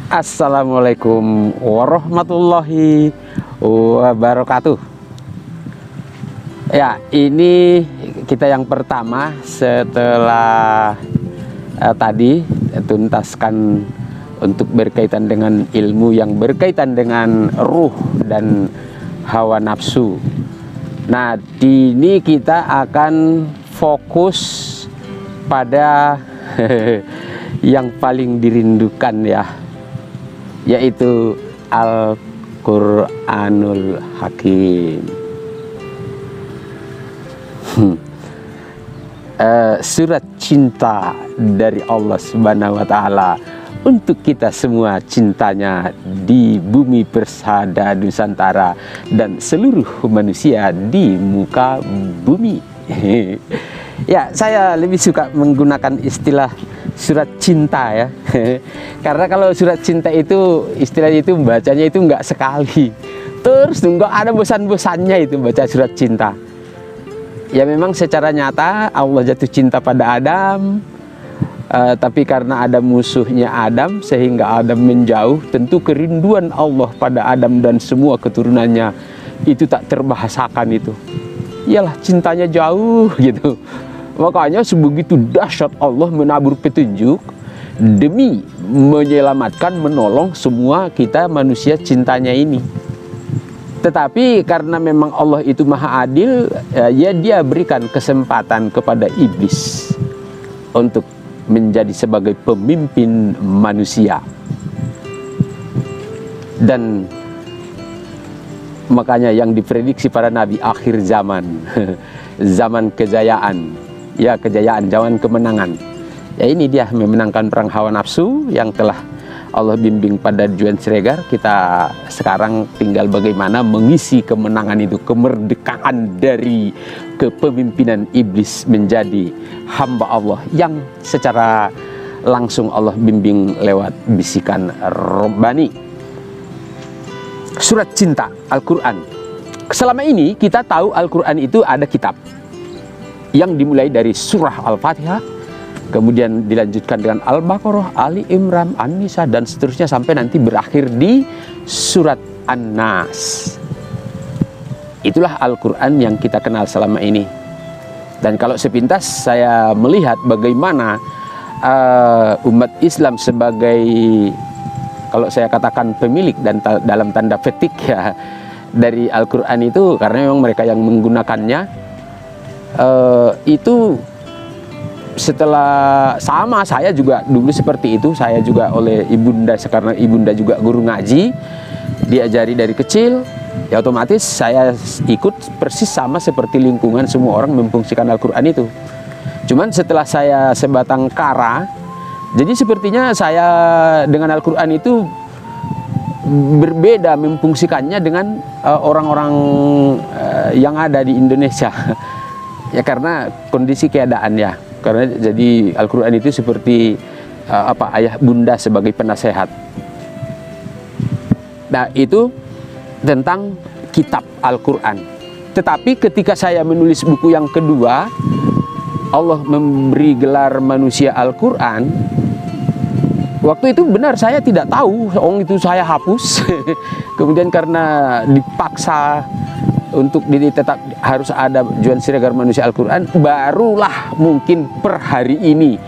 Assalamualaikum warahmatullahi wabarakatuh. Ya, ini kita yang pertama setelah tadi tuntaskan untuk berkaitan dengan ilmu yang berkaitan dengan ruh dan hawa nafsu. Nah, ini kita akan fokus pada yang paling dirindukan ya, yaitu Al-Quranul Hakim. Surat cinta dari Allah Subhanahu wa Ta'ala untuk kita semua, cintanya di bumi persada Nusantara dan seluruh manusia di muka bumi. Ya, saya lebih suka menggunakan istilah surat cinta ya. Karena kalau surat cinta itu istilahnya itu bacanya itu enggak sekali, terus enggak ada bosan-bosannya itu baca surat cinta. Ya memang secara nyata Allah jatuh cinta pada Adam, tapi karena ada musuhnya Adam sehingga Adam menjauh. Tentu kerinduan Allah pada Adam dan semua keturunannya itu tak terbahasakan itu. Iyalah cintanya jauh gitu. Makanya sebegitu dahsyat Allah menabur petunjuk demi menyelamatkan, menolong semua kita manusia cintanya ini. Tetapi karena memang Allah itu maha adil, ya dia berikan kesempatan kepada iblis untuk menjadi sebagai pemimpin manusia. Dan makanya yang diprediksi para nabi akhir zaman, zaman kejayaan, ya kejayaan, zaman kemenangan. Ya ini dia memenangkan perang hawa nafsu yang telah Allah bimbing pada Juan Siregar. Kita sekarang tinggal bagaimana mengisi kemenangan itu, kemerdekaan dari kepemimpinan iblis menjadi hamba Allah yang secara langsung Allah bimbing lewat bisikan Rabbani. Surat cinta Al-Quran. Selama ini kita tahu Al-Quran itu ada kitab yang dimulai dari surah Al-Fatihah, kemudian dilanjutkan dengan Al-Baqarah, Ali Imran, An-Nisa, dan seterusnya sampai nanti berakhir di surat An-Nas. Itulah Al-Quran yang kita kenal selama ini. Dan kalau sepintas saya melihat bagaimana umat Islam sebagai, kalau saya katakan pemilik dan dalam tanda petik ya dari Al-Quran itu, karena memang mereka yang menggunakannya, itu setelah sama saya juga dulu seperti itu. Saya juga oleh ibunda, karena ibunda juga guru ngaji, diajari dari kecil, ya otomatis saya ikut persis sama seperti lingkungan semua orang memfungsikan Al-Quran itu. Cuman setelah saya sebatang kara, jadi sepertinya saya dengan Al-Quran itu berbeda memfungsikannya dengan orang-orang yang ada di Indonesia. Ya karena kondisi keadaan ya. Karena jadi Al-Quran itu seperti ayah bunda sebagai penasehat. Nah itu tentang kitab Al-Quran. Tetapi ketika saya menulis buku yang kedua, Allah memberi gelar manusia Al-Quran. Waktu itu benar saya tidak tahu, itu saya hapus. Kemudian karena dipaksa untuk tetap harus ada Juan Siregar manusia Al-Quran, barulah mungkin per hari ini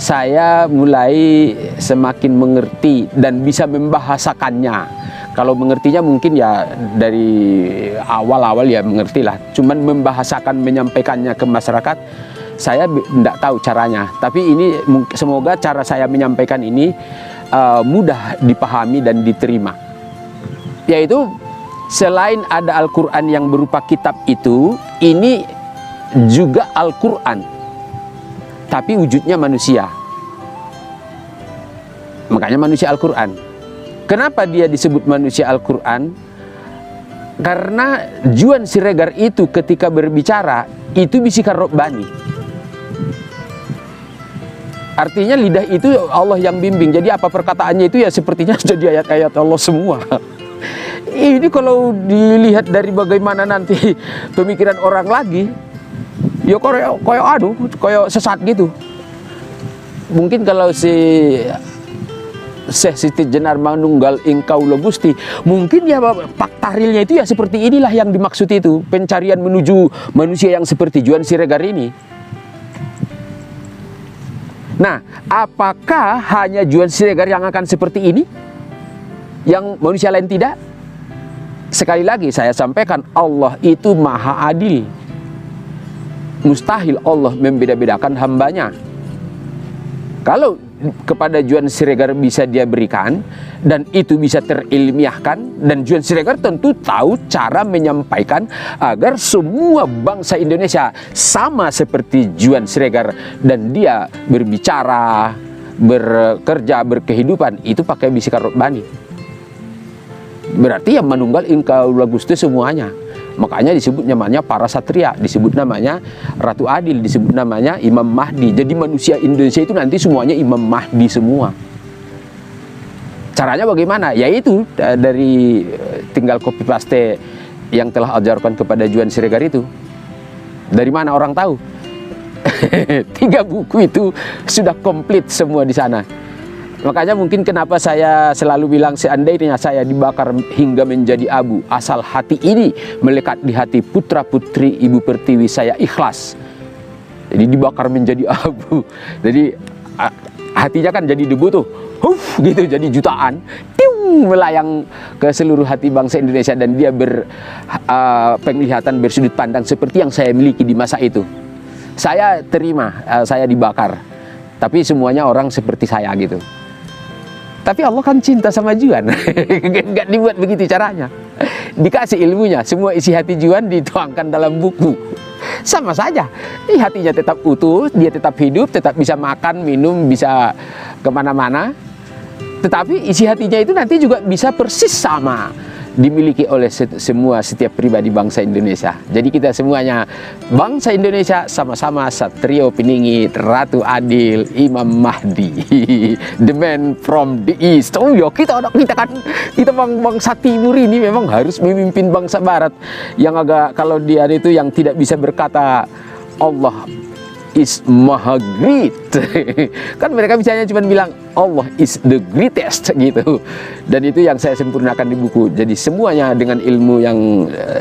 saya mulai semakin mengerti dan bisa membahasakannya. Kalau mengertinya mungkin ya dari awal-awal ya mengertilah, cuman membahasakan, menyampaikannya ke masyarakat saya tidak tahu caranya. Tapi ini semoga cara saya menyampaikan ini mudah dipahami dan diterima. Yaitu selain ada Al-Quran yang berupa kitab itu, ini juga Al-Quran, tapi wujudnya manusia. Makanya manusia Al-Quran. Kenapa dia disebut manusia Al-Quran? Karena Juan Siregar itu ketika berbicara, itu bisikan Rabbani. Artinya lidah itu Allah yang bimbing. Jadi apa perkataannya itu ya sepertinya jadi ayat-ayat Allah semua. Ini kalau dilihat dari bagaimana nanti pemikiran orang lagi, ya kayak sesat gitu. Mungkin kalau si Syekh Siti Jenar Manunggal Ingkaulo Gusti. Mungkin ya Pak Tahrilnya itu ya seperti inilah yang dimaksud itu, pencarian menuju manusia yang seperti Juan Siregar ini. Nah, apakah hanya Juan Siregar yang akan seperti ini? Yang manusia lain tidak? Sekali lagi saya sampaikan, Allah itu maha adil. Mustahil Allah membeda-bedakan hambanya. Kalau kepada Juan Siregar bisa dia berikan, dan itu bisa terilmiahkan, dan Juan Siregar tentu tahu cara menyampaikan agar semua bangsa Indonesia sama seperti Juan Siregar, dan dia berbicara, bekerja, berkehidupan itu pakai bisikan Rabbani. Berarti yang Manunggal Ingkaulo Gusti semuanya. Makanya disebut namanya para satria, disebut namanya Ratu Adil, disebut namanya Imam Mahdi. Jadi manusia Indonesia itu nanti semuanya Imam Mahdi semua. Caranya bagaimana? Yaitu dari tinggal copy paste yang telah ajarkan kepada Juan Siregar itu. Dari mana orang tahu? 3 buku itu sudah komplit semua di sana. Makanya mungkin kenapa saya selalu bilang, seandainya saya dibakar hingga menjadi abu, asal hati ini melekat di hati putra putri Ibu Pertiwi, saya ikhlas. Jadi dibakar menjadi abu. Jadi hatinya kan jadi debu tuh, gitu, jadi jutaan, melayang ke seluruh hati bangsa Indonesia, dan dia penglihatan bersudut pandang seperti yang saya miliki di masa itu. Saya terima, saya dibakar, tapi semuanya orang seperti saya gitu. Tapi Allah kan cinta sama Juan. Nggak dibuat begitu caranya. Dikasih ilmunya, semua isi hati Juan dituangkan dalam buku. Sama saja, hatinya tetap utuh, dia tetap hidup, tetap bisa makan, minum, bisa kemana-mana. Tetapi isi hatinya itu nanti juga bisa persis sama dimiliki oleh setiap pribadi bangsa Indonesia. Jadi kita semuanya bangsa Indonesia sama-sama Satrio Piningit, Ratu Adil, Imam Mahdi, the man from the east. Oh ya, kita bangsa timur ini memang harus memimpin bangsa barat yang agak, kalau dia itu yang tidak bisa berkata Allah is maha great. Kan mereka bisanya cuma bilang Allah is the greatest gitu. Dan itu yang saya sempurnakan di buku. Jadi semuanya dengan ilmu yang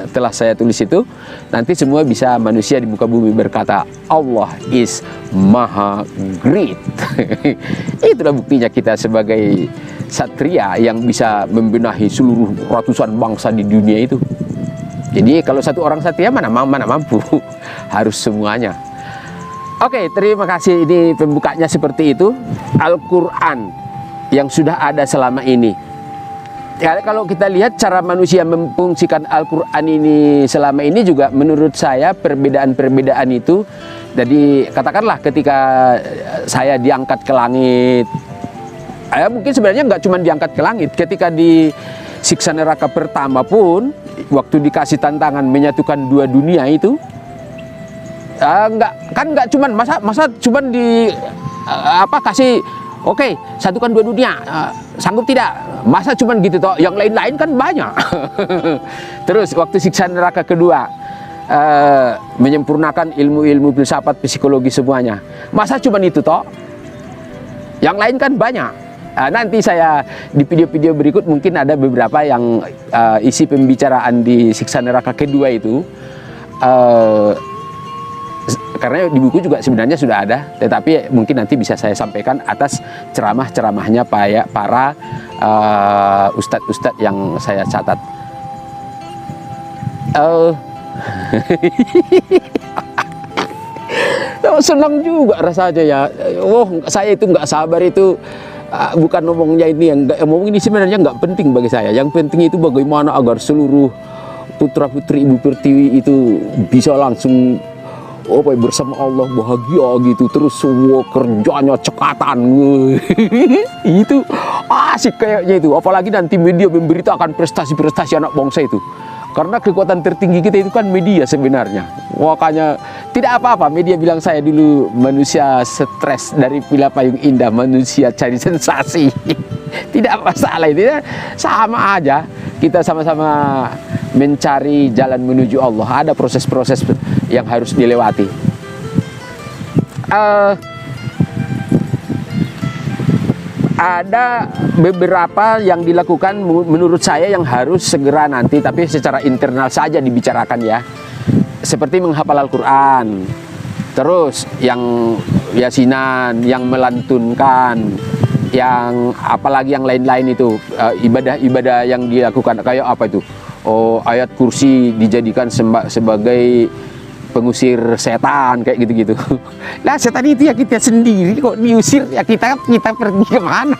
telah saya tulis itu, nanti semua bisa manusia di muka bumi berkata Allah is maha great. Itulah buktinya kita sebagai satria yang bisa membenahi seluruh ratusan bangsa di dunia itu. Jadi kalau satu orang satria mana mampu, harus semuanya. Oke, terima kasih. Ini pembukanya seperti itu. Al-Quran yang sudah ada selama ini. Ya, kalau kita lihat cara manusia memfungsikan Al-Quran ini selama ini juga menurut saya perbedaan-perbedaan itu. Jadi katakanlah ketika saya diangkat ke langit, mungkin sebenarnya nggak cuma diangkat ke langit. Ketika di siksa neraka pertama pun, waktu dikasih tantangan menyatukan 2 dunia itu, nggak cuman masa cuman di kasih oke, satukan 2 dunia, sanggup tidak, masa cuman gitu toh, yang lain-lain kan banyak. Terus waktu siksa neraka kedua, menyempurnakan ilmu-ilmu filsafat, psikologi semuanya, masa cuman itu toh, yang lain kan banyak. Nanti saya di video-video berikut mungkin ada beberapa yang isi pembicaraan di siksa neraka kedua itu, karena di buku juga sebenarnya sudah ada, tetapi mungkin nanti bisa saya sampaikan atas ceramah-ceramahnya para ustadz-ustadz yang saya catat. Senang juga rasanya ya. Saya itu nggak sabar itu. Bukan ngomongnya ini, yang ngomong ini sebenarnya nggak penting bagi saya. Yang penting itu bagaimana agar seluruh putra-putri Ibu Pertiwi itu bisa langsung bersama Allah bahagia gitu, terus semua kerjanya cekatan. Itu asik kayaknya itu. Apalagi nanti media memberitakan prestasi-prestasi anak bangsa itu. Karena kekuatan tertinggi kita itu kan media sebenarnya. Makanya tidak apa-apa media bilang saya dulu manusia stres dari Villa Payung Indah, manusia cari sensasi. Tidak masalah, itu sama aja. Kita sama-sama mencari jalan menuju Allah. Ada proses-proses yang harus dilewati. ada beberapa yang dilakukan menurut saya yang harus segera nanti, tapi secara internal saja dibicarakan ya. Seperti menghafal Al-Quran, terus yang yasinan, yang melantunkan, yang apalagi yang lain-lain itu, ibadah-ibadah yang dilakukan kayak apa itu? Oh, ayat kursi dijadikan sebagai pengusir setan kayak gitu-gitu. Lah setan itu ya kita sendiri kok diusir, ya kita pergi kemana?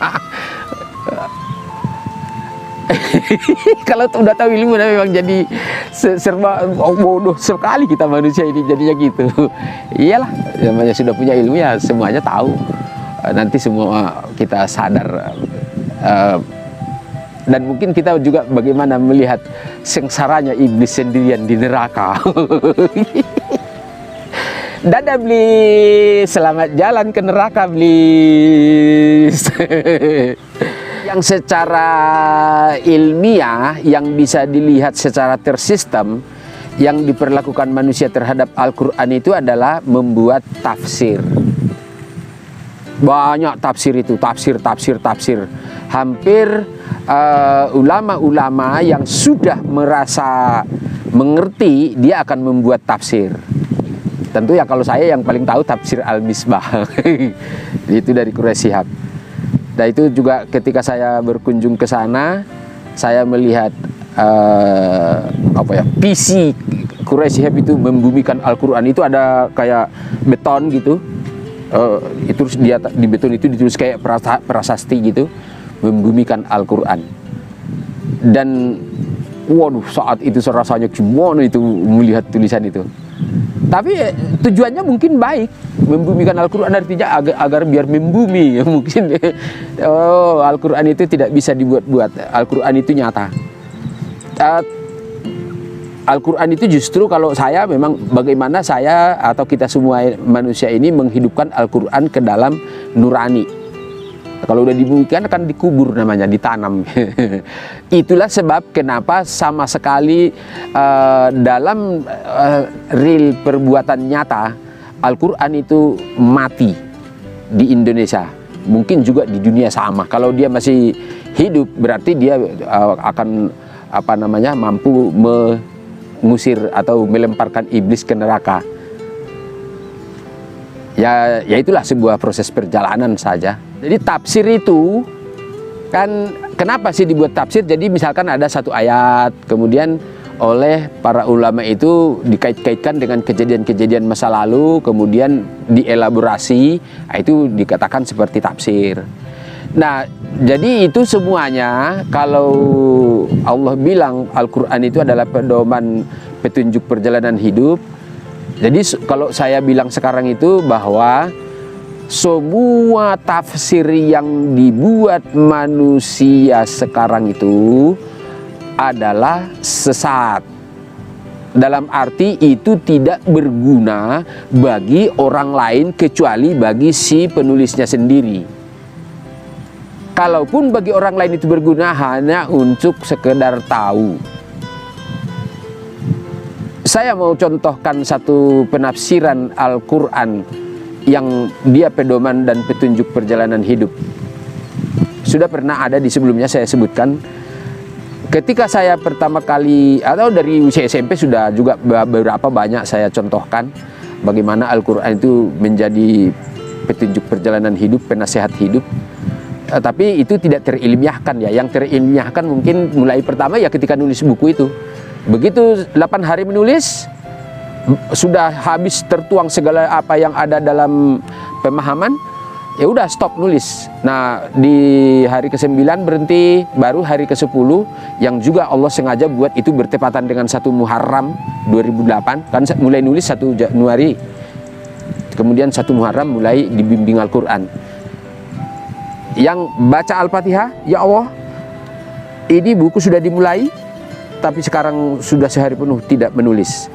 Kalau udah tahu ilmu memang jadi serba bodoh sekali kita manusia ini jadinya gitu. Iyalah, namanya sudah punya ilmu ya semuanya tahu. Nanti semua kita sadar. Dan mungkin kita juga bagaimana melihat sengsaranya iblis sendirian di neraka. Dadah Blis, selamat jalan ke neraka Blis. Yang secara ilmiah, yang bisa dilihat secara tersistem, yang diperlakukan manusia terhadap Al-Quran itu adalah membuat tafsir. Banyak tafsir itu, tafsir. Hampir ulama-ulama yang sudah merasa mengerti, dia akan membuat tafsir. Tentu ya kalau saya yang paling tahu tafsir Al-Misbah. Itu dari Quraish Shihab. Nah itu juga ketika saya berkunjung ke sana, saya melihat visi Quraish Shihab itu membumikan Al-Quran. Itu ada kayak beton gitu. Itu di beton itu ditulis kayak prasasti gitu, membumikan Al-Quran. Dan waduh, saat itu rasanya gimana itu melihat tulisan itu. Tapi tujuannya mungkin baik, membumikan Al-Quran artinya agar biar membumi ya, mungkin. Oh, Al-Quran itu tidak bisa dibuat-buat, Al-Quran itu nyata. Al-Quran itu justru kalau saya memang bagaimana saya atau kita semua manusia ini menghidupkan Al-Quran ke dalam nurani. Kalau udah dibumikan akan dikubur namanya, ditanam. Itulah sebab kenapa sama sekali dalam real perbuatan nyata Al-Quran itu mati di Indonesia. Mungkin juga di dunia sama. Kalau dia masih hidup berarti dia akan mampu mengusir atau melemparkan iblis ke neraka. Ya itulah sebuah proses perjalanan saja. Jadi tafsir itu kan kenapa sih dibuat tafsir? Jadi misalkan ada satu ayat, kemudian oleh para ulama itu dikait-kaitkan dengan kejadian-kejadian masa lalu, kemudian dielaborasi, itu dikatakan seperti tafsir. Nah, jadi itu semuanya kalau Allah bilang Al-Quran itu adalah pedoman petunjuk perjalanan hidup. Jadi kalau saya bilang sekarang itu bahwa semua tafsir yang dibuat manusia sekarang itu adalah sesat. Dalam arti itu tidak berguna bagi orang lain kecuali bagi si penulisnya sendiri. Kalaupun bagi orang lain itu berguna hanya untuk sekedar tahu. Saya mau contohkan satu penafsiran Al-Quran yang dia pedoman dan petunjuk perjalanan hidup. Sudah pernah ada di sebelumnya saya sebutkan. Ketika saya pertama kali atau dari usia SMP sudah juga beberapa banyak saya contohkan bagaimana Al-Quran itu menjadi petunjuk perjalanan hidup, penasehat hidup. Tapi itu tidak terilmiahkan ya. Yang terilmiahkan mungkin mulai pertama ya ketika nulis buku itu. Begitu 8 hari menulis, sudah habis tertuang segala apa yang ada dalam pemahaman, ya udah stop nulis. Nah di hari ke-9 berhenti, baru hari ke-10 yang juga Allah sengaja buat itu bertepatan dengan 1 Muharram 2008, kan mulai nulis 1 Januari, kemudian 1 Muharram mulai dibimbing Al-Quran. Yang baca Al-Fatihah, ya Allah, ini buku sudah dimulai, tapi sekarang sudah sehari penuh tidak menulis.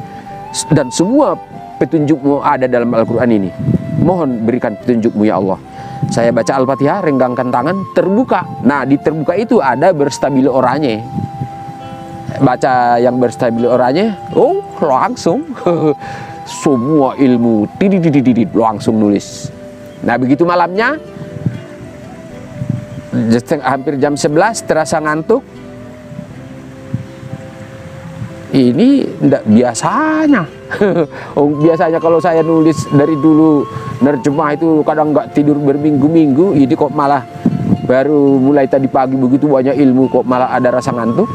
Dan semua petunjukmu ada dalam Al-Quran ini. Mohon berikan petunjukmu ya Allah. Saya baca Al-Fatihah, renggangkan tangan, terbuka. Nah di terbuka itu ada berstabilo oranye. Baca yang berstabilo oranye, oh langsung semua ilmu langsung nulis. Nah begitu malamnya hampir jam 11 terasa ngantuk. Ini enggak biasanya. Biasanya kalau saya nulis dari dulu nerjemah itu kadang nggak tidur berminggu-minggu, ini kok malah baru mulai tadi pagi begitu banyak ilmu kok malah ada rasa ngantuk.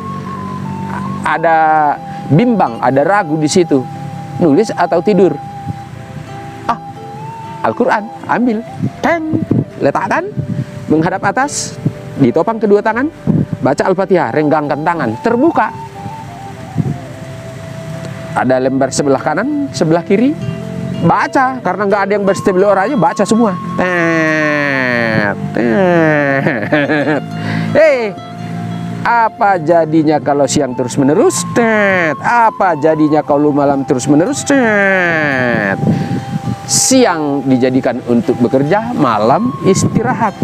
Ada bimbang, ada ragu di situ. Nulis atau tidur? Al-Quran, ambil, letakkan, menghadap atas, ditopang kedua tangan, baca Al-Fatihah, renggangkan tangan, terbuka. Ada lembar sebelah kanan, sebelah kiri, baca, karena nggak ada yang bersebelah orangnya, baca semua. Apa jadinya kalau siang terus menerus? Apa jadinya kalau malam terus menerus? Siang dijadikan untuk bekerja, malam istirahat.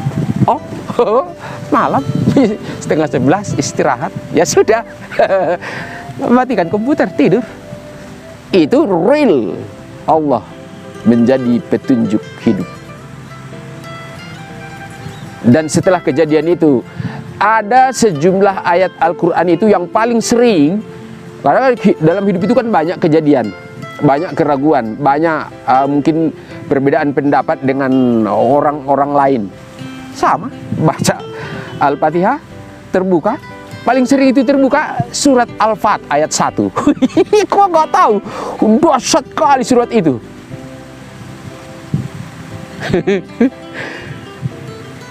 Malam setengah 11 istirahat. Ya sudah, matikan komputer, tidur. Itu real Allah menjadi petunjuk hidup. Dan setelah kejadian itu, ada sejumlah ayat Al-Quran itu yang paling sering, karena dalam hidup itu kan banyak kejadian, banyak keraguan, banyak mungkin perbedaan pendapat dengan orang-orang lain. Sama, baca Al-Fatihah, terbuka, paling sering itu terbuka surat Al-Fat ayat 1. Kok nggak tahu, dahsyat kali surat itu.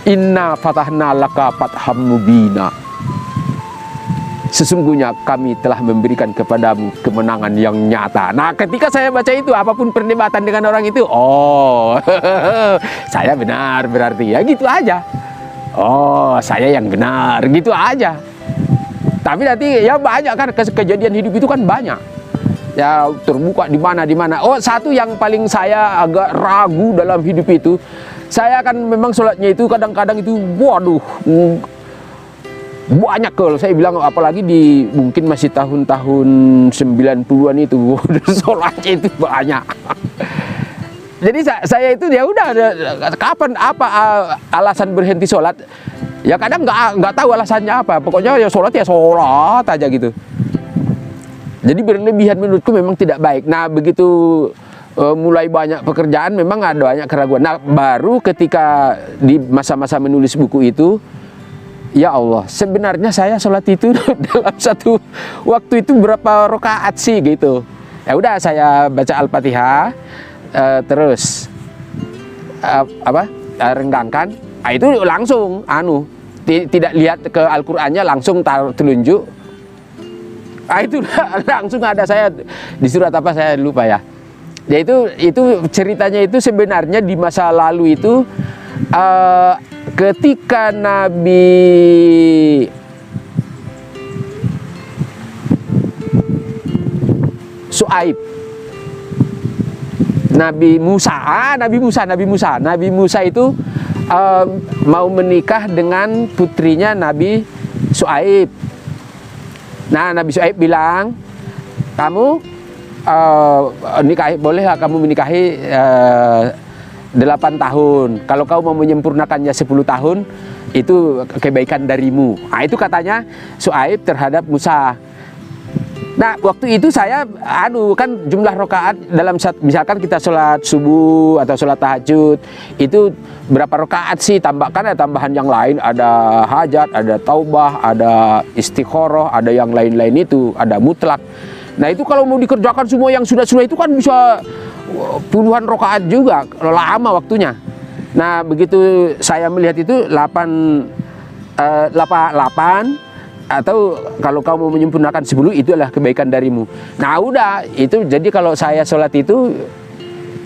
Inna fatahna laka fatham mubina. Sesungguhnya kami telah memberikan kepadamu kemenangan yang nyata. Nah, ketika saya baca itu, apapun perdebatan dengan orang itu, saya benar berarti, ya gitu aja. Saya yang benar, gitu aja. Tapi nanti ya banyak kan kejadian hidup itu kan banyak. Ya terbuka di mana. Satu yang paling saya agak ragu dalam hidup itu, saya kan memang sholatnya itu kadang-kadang itu, waduh, banyak kalau saya bilang, apalagi di mungkin masih tahun-tahun 90-an itu, sholatnya itu banyak. Jadi saya itu ya udah, kapan apa alasan berhenti sholat? Ya kadang nggak tahu alasannya apa. Pokoknya ya sholat aja gitu. Jadi berlebihan menurutku memang tidak baik. Nah begitu mulai banyak pekerjaan, memang ada banyak keraguan. Nah baru ketika di masa-masa menulis buku itu, ya Allah, sebenarnya saya sholat itu dalam satu waktu itu berapa rakaat sih gitu. Ya udah, saya baca Al-Fatihah, terus renggangkan. Itu langsung tidak lihat ke Al-Qur'annya, langsung taruh telunjuk. Itu langsung ada, saya di surat apa saya lupa ya. Ya itu ceritanya itu sebenarnya di masa lalu itu, ketika Nabi Shu'aib, Nabi Musa itu mau menikah dengan putrinya Nabi Shu'aib. Nah, Nabi Shu'aib bilang, kamu bolehlah kamu menikahi 8 tahun. Kalau kau mau menyempurnakannya 10 tahun, itu kebaikan darimu. Nah, itu katanya Shu'aib terhadap Musa. Nah, waktu itu saya kan jumlah rakaat dalam misalkan kita sholat subuh atau sholat tahajud itu berapa rakaat sih, tambahkan ada tambahan yang lain, ada hajat, ada taubah, ada istikharah, ada yang lain-lain itu, ada mutlak. Nah itu kalau mau dikerjakan semua yang sudah-sudah itu kan bisa puluhan rakaat juga, lama waktunya. Nah begitu saya melihat itu 8 atau kalau kamu mau menyempurnakan 10, itu adalah kebaikan darimu. Nah udah, itu jadi kalau saya sholat itu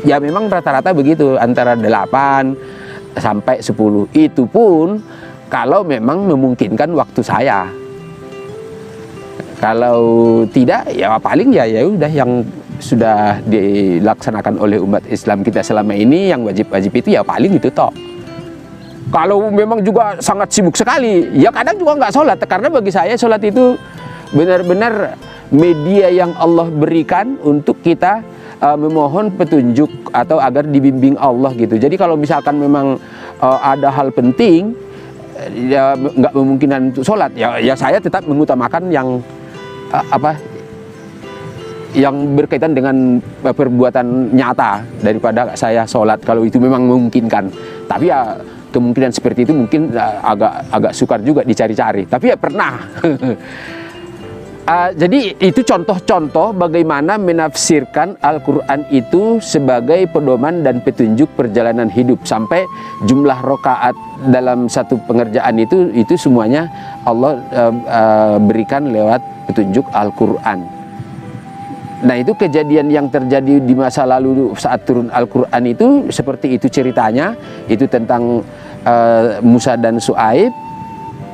ya memang rata-rata begitu, antara 8 sampai 10. Itu pun kalau memang memungkinkan waktu saya. Kalau tidak ya paling ya udah yang sudah dilaksanakan oleh umat Islam kita selama ini, yang wajib-wajib itu ya paling itu toh. Kalau memang juga sangat sibuk sekali, ya kadang juga nggak sholat. Karena bagi saya sholat itu benar-benar media yang Allah berikan untuk kita memohon petunjuk atau agar dibimbing Allah gitu. Jadi kalau misalkan memang ada hal penting, ya nggak memungkinkan untuk sholat, ya saya tetap mengutamakan yang yang berkaitan dengan perbuatan nyata daripada saya sholat kalau itu memang memungkinkan. Tapi ya kemungkinan seperti itu mungkin agak sukar juga dicari-cari. Tapi ya pernah. Jadi itu contoh-contoh bagaimana menafsirkan Al-Quran itu sebagai pedoman dan petunjuk perjalanan hidup. Sampai jumlah rakaat dalam satu pengerjaan itu semuanya Allah berikan lewat petunjuk Al-Quran. Nah itu kejadian yang terjadi di masa lalu saat turun Al-Quran itu seperti itu ceritanya. Itu tentang Musa dan Syuaib.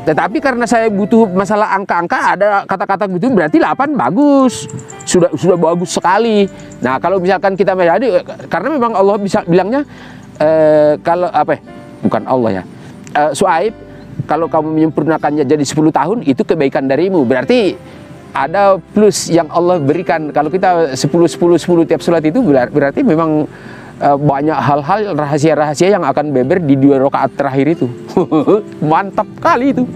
Tetapi karena saya butuh masalah angka-angka, ada kata-kata gitu, berarti 8 bagus. Sudah bagus sekali. Nah kalau misalkan kita menjadi, karena memang Allah bisa bilangnya, kalau bukan Allah ya, Syuaib, kalau kamu menyempurnakannya jadi 10 tahun, itu kebaikan darimu. Berarti ada plus yang Allah berikan. Kalau kita 10 tiap sholat itu berarti memang banyak hal-hal rahasia-rahasia yang akan beber di 2 rakaat terakhir itu. Mantap kali itu.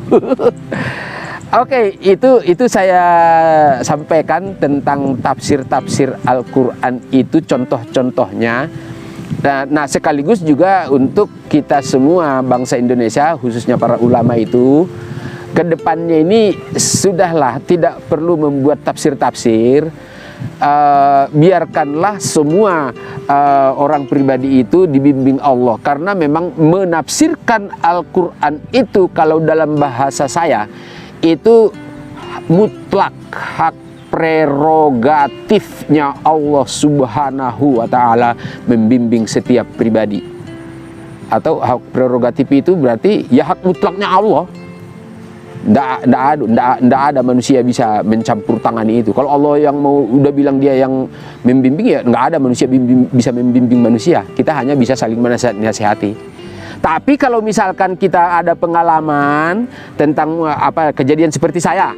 Oke, itu saya sampaikan tentang tafsir-tafsir Al-Quran itu, contoh-contohnya. Nah sekaligus juga untuk kita semua bangsa Indonesia, khususnya para ulama itu, kedepannya ini sudahlah tidak perlu membuat tafsir-tafsir. Biarkanlah semua orang pribadi itu dibimbing Allah, karena memang menafsirkan Al-Quran itu kalau dalam bahasa saya itu mutlak hak prerogatifnya Allah Subhanahu wa Ta'ala membimbing setiap pribadi. Atau hak prerogatif itu berarti ya hak mutlaknya Allah. Nggak ada manusia bisa mencampur tangani itu. Kalau Allah yang mau udah bilang dia yang membimbing, ya nggak ada manusia bisa membimbing manusia. Kita hanya bisa saling menasihati. Tapi kalau misalkan kita ada pengalaman tentang kejadian seperti saya,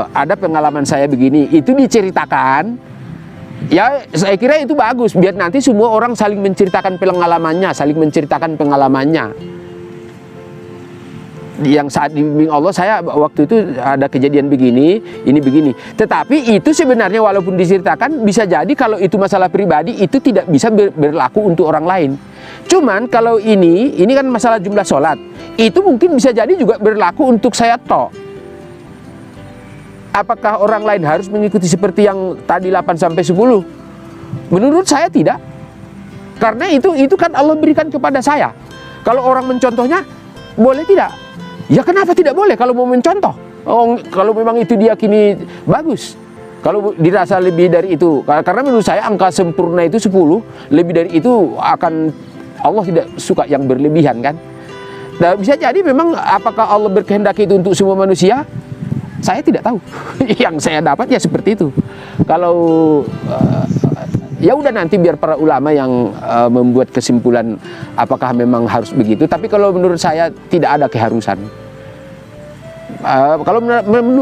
ada pengalaman saya begini, itu diceritakan, ya saya kira itu bagus. Biar nanti semua orang saling menceritakan pengalamannya, Yang saat dibimbing Allah, saya waktu itu ada kejadian begini, ini begini. Tetapi itu sebenarnya walaupun diceritakan, bisa jadi kalau itu masalah pribadi itu tidak bisa berlaku untuk orang lain. Cuman kalau ini kan masalah jumlah sholat, itu mungkin bisa jadi juga berlaku untuk saya toh. Apakah orang lain harus mengikuti seperti yang tadi 8-10? Menurut saya tidak. Karena itu kan Allah berikan kepada saya. Kalau orang mencontohnya, boleh tidak? Ya kenapa tidak boleh kalau mau mencontoh? Kalau memang itu diyakini bagus. Kalau dirasa lebih dari itu, karena menurut saya angka sempurna itu 10, lebih dari itu akan Allah tidak suka yang berlebihan kan. Nah, bisa jadi memang apakah Allah berkehendak itu untuk semua manusia? Saya tidak tahu. Yang saya dapat ya seperti itu. Kalau ya udah nanti biar para ulama yang membuat kesimpulan apakah memang harus begitu. Tapi kalau menurut saya tidak ada keharusan. Kalau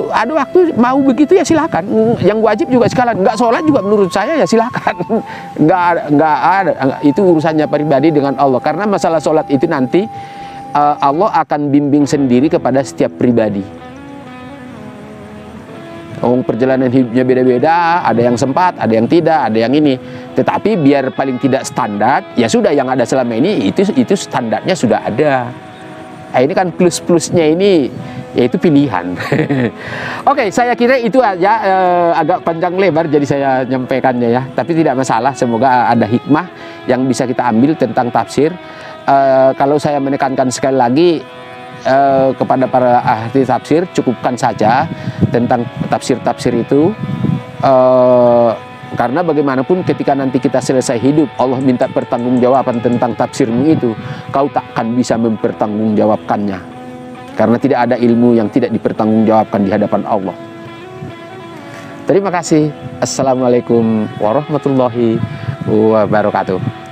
ada waktu mau begitu ya silakan. Yang wajib juga sekalian. Nggak sholat juga menurut saya ya silakan. Nggak ada. Itu urusannya pribadi dengan Allah. Karena masalah sholat itu nanti Allah akan bimbing sendiri kepada setiap pribadi. Perjalanan hidupnya beda-beda, ada yang sempat, ada yang tidak, ada yang ini. Tetapi biar paling tidak standar, ya sudah yang ada selama ini itu standarnya sudah ada. Nah, ini kan plus-plusnya ini yaitu pilihan. Oke, saya kira itu aja, agak panjang lebar jadi saya nyampaikannya ya. Tapi tidak masalah, semoga ada hikmah yang bisa kita ambil tentang tafsir. Kalau saya menekankan sekali lagi, kepada para ahli tafsir, cukupkan saja tentang tafsir-tafsir itu, karena bagaimanapun ketika nanti kita selesai hidup, Allah minta pertanggungjawaban tentang tafsirmu itu, kau takkan bisa mempertanggungjawabkannya, karena tidak ada ilmu yang tidak dipertanggungjawabkan di hadapan Allah. Terima kasih. Assalamualaikum warahmatullahi wabarakatuh.